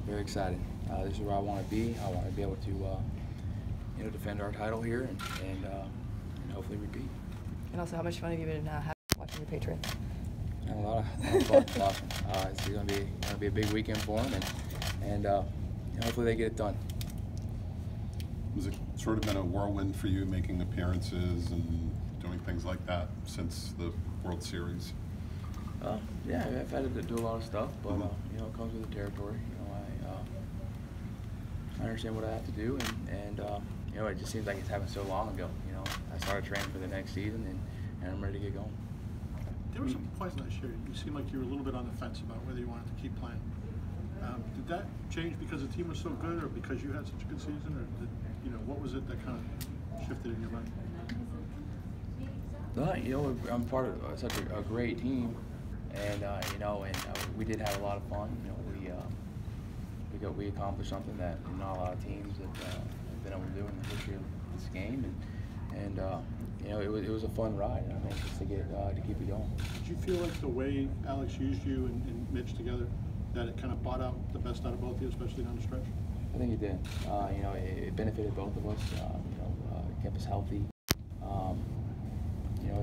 very excited. This is where I want to be. I want to be able to, defend our title here and hopefully repeat. And also, how much fun have you been having watching your Patriots? A lot of fun. It's awesome. It's going to be a big weekend for them, and hopefully they get it done. Has it sort of been a whirlwind for you, making appearances and doing things like that since the World Series? Yeah, I've had to do a lot of stuff, but it comes with the territory. I understand what I have to do, and it just seems like it's happened so long ago. I started training for the next season, and I'm ready to get going. There were some points last year. You seemed like you were a little bit on the fence about whether you wanted to keep playing. Did that change because the team was so good, or because you had such a good season, or what was it that kind of shifted in your mind? I'm part of such a great team, and we did have a lot of fun. We accomplished something that not a lot of teams have been able to do in the history of this game, and it was a fun ride. I'm anxious to keep it going. Did you feel like the way Alex used you and Mitch together, that it kind of brought out the best out of both of you, especially down the stretch? I think it did. It benefited both of us. It kept us healthy.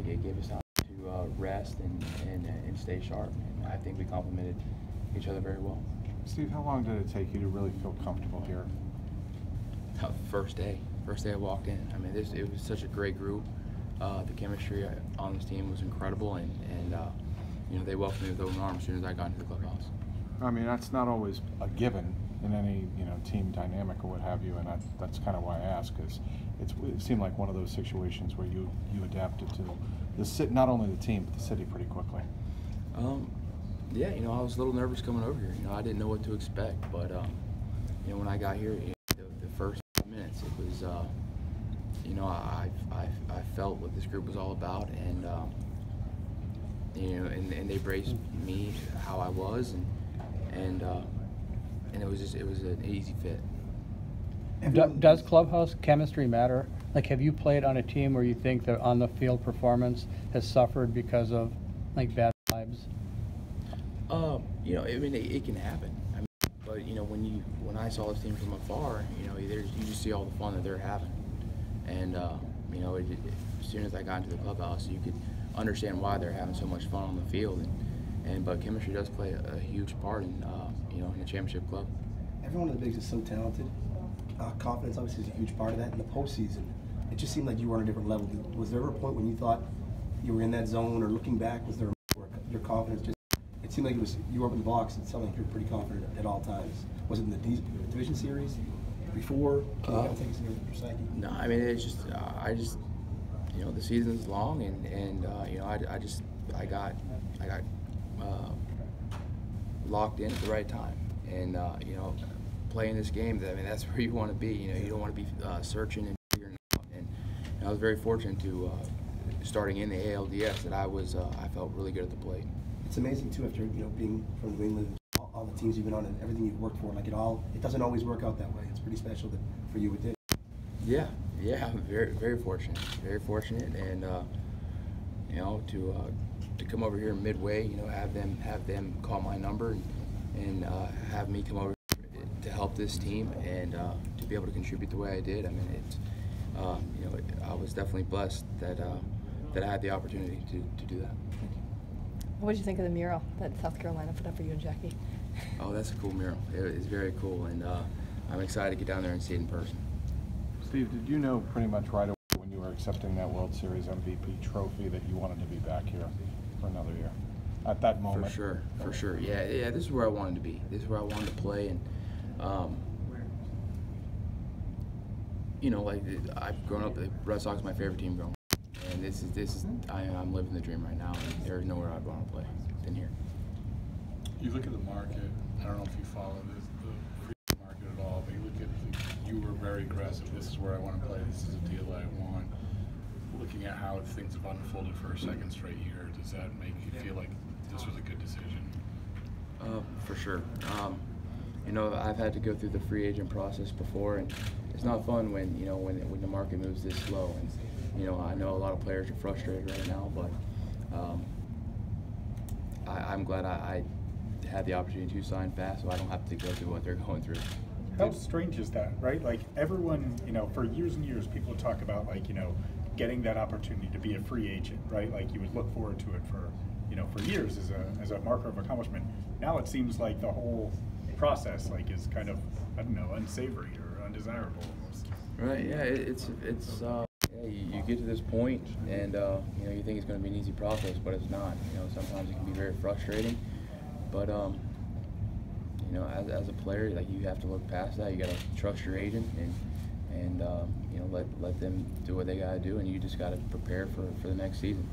It gave us time to rest and stay sharp. And I think we complemented each other very well. Steve, how long did it take you to really feel comfortable here? First day I walked in. I mean, it was such a great group. The chemistry on this team was incredible, and they welcomed me with open arms as soon as I got into the clubhouse. I mean, that's not always a given in any team dynamic or what have you, and that's kind of why I ask, because it seemed like one of those situations where you adapted to not only the team but the city pretty quickly. Yeah, I was a little nervous coming over here. I didn't know what to expect, but when I got here, the first 5 minutes, it was I felt what this group was all about, and and they embraced me how I was, and it was an easy fit. Does clubhouse chemistry matter? Like, have you played on a team where you think that on the field performance has suffered because of bad vibes? It can happen. But when I saw this team from afar, you just see all the fun that they're having, and as soon as I got into the clubhouse, you could understand why they're having so much fun on the field, but chemistry does play a huge part in in the championship club. Everyone in the Bigs is so talented. Confidence obviously is a huge part of that. In the postseason, it just seemed like you were on a different level. Was there ever a point when you thought you were in that zone, or looking back, was there your confidence just? It seemed like you were up in the box. It sounded like you were pretty confident at all times. Was it in the division series before? Can you take us into your psyche? No, I mean, it's just the season's long, and I got locked in at the right time, and playing this game. That's where you want to be. You don't want to be searching and figuring out. And I was very fortunate to starting in the ALDS that I felt really good at the plate. It's amazing too, after being from New England, all the teams you've been on and everything you've worked for. It doesn't always work out that way. It's pretty special that for you it did. Yeah, I'm very, very fortunate. Very fortunate, and to come over here midway, have them call my number and have me come over to help this team and to be able to contribute the way I did. I was definitely blessed that I had the opportunity to do that. What did you think of the mural that South Carolina put up for you and Jackie? Oh, that's a cool mural. It's very cool, and I'm excited to get down there and see it in person. Steve, did you know pretty much right away when you were accepting that World Series MVP trophy that you wanted to be back here for another year? At that moment? For sure. Yeah. This is where I wanted to be. This is where I wanted to play, and I've grown up. The Red Sox is my favorite team growing up. And this is I'm living the dream right now, and there's nowhere I'd want to play than here. You look at the market. I don't know if you follow the free market at all, but you look at you were very aggressive. This is where I want to play. This is a deal that I want. Looking at how things have unfolded for a second straight year, does that make you feel like this was a good decision? For sure. I've had to go through the free agent process before, and it's not fun when when the market moves this slow. And I know a lot of players are frustrated right now, but I'm glad I had the opportunity to sign fast, so I don't have to go through what they're going through. How strange is that, right? Like everyone, for years and years, people talk about like, getting that opportunity to be a free agent, right? Like you would look forward to it for years as a marker of accomplishment. Now it seems like the whole process like is kind of, I don't know, unsavory or undesirable almost. Right. Yeah. You get to this point, and you think it's going to be an easy process, but it's not. Sometimes it can be very frustrating, but as a player, like you have to look past that. You got to trust your agent and let them do what they got to do, and you just got to prepare for the next season.